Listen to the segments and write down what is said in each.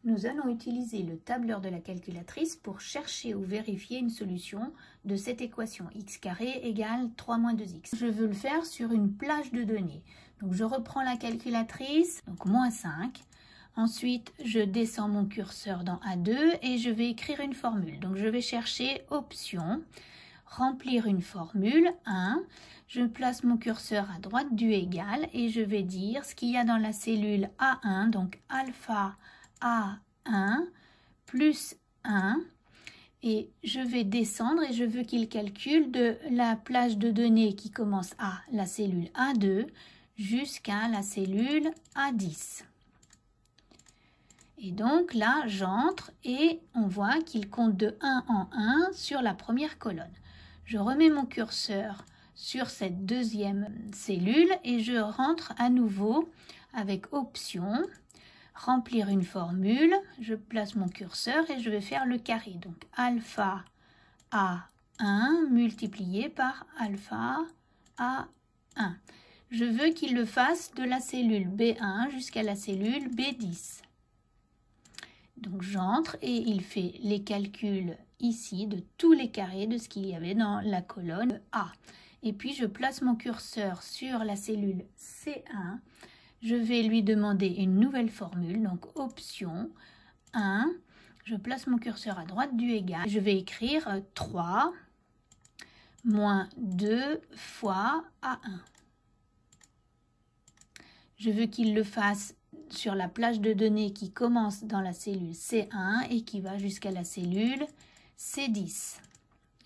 Nous allons utiliser le tableur de la calculatrice pour chercher ou vérifier une solution de cette équation x carré égale 3 moins 2x. Je veux le faire sur une plage de données. Donc je reprends la calculatrice, donc moins 5. Ensuite, je descends mon curseur dans A2 et je vais écrire une formule. Donc je vais chercher option, remplir une formule 1. Je place mon curseur à droite du égal et je vais dire ce qu'il y a dans la cellule A1, donc alpha A1 plus 1, et je vais descendre et je veux qu'il calcule de la plage de données qui commence à la cellule A2 jusqu'à la cellule A10. Et donc là, j'entre et on voit qu'il compte de 1 en 1 sur la première colonne. Je remets mon curseur sur cette deuxième cellule et je rentre à nouveau avec option, remplir une formule, je place mon curseur et je vais faire le carré. Donc alpha A1 multiplié par alpha A1. Je veux qu'il le fasse de la cellule B1 jusqu'à la cellule B10. Donc j'entre et il fait les calculs ici de tous les carrés de ce qu'il y avait dans la colonne A. Et puis je place mon curseur sur la cellule C1. Je vais lui demander une nouvelle formule, donc option 1. Je place mon curseur à droite du égal. Je vais écrire 3 moins 2 fois A1. Je veux qu'il le fasse sur la plage de données qui commence dans la cellule C1 et qui va jusqu'à la cellule C10.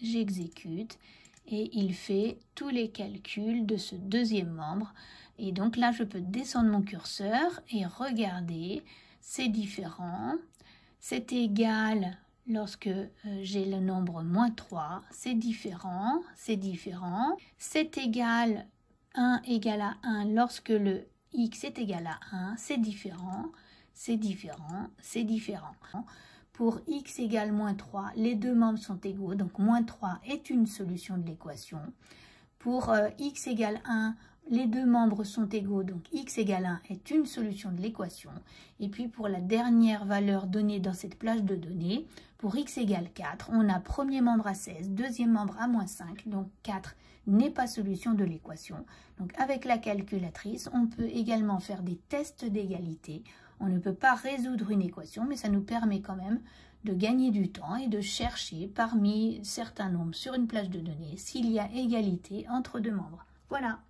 J'exécute et il fait tous les calculs de ce deuxième membre. Et donc là, je peux descendre mon curseur et regarder, c'est différent. C'est égal lorsque j'ai le nombre moins 3, c'est différent, c'est différent. C'est égal 1 égale à 1 lorsque le x est égal à 1, c'est différent, c'est différent, c'est différent. Pour x égale moins 3, les deux membres sont égaux, donc moins 3 est une solution de l'équation. Pour x égale 1, les deux membres sont égaux, donc x égale 1 est une solution de l'équation. Et puis pour la dernière valeur donnée dans cette plage de données, pour x égale 4, on a premier membre à 16, deuxième membre à moins 5, donc 4 n'est pas solution de l'équation. Donc avec la calculatrice, on peut également faire des tests d'égalité. On ne peut pas résoudre une équation, mais ça nous permet quand même de gagner du temps et de chercher parmi certains nombres sur une plage de données s'il y a égalité entre deux membres. Voilà.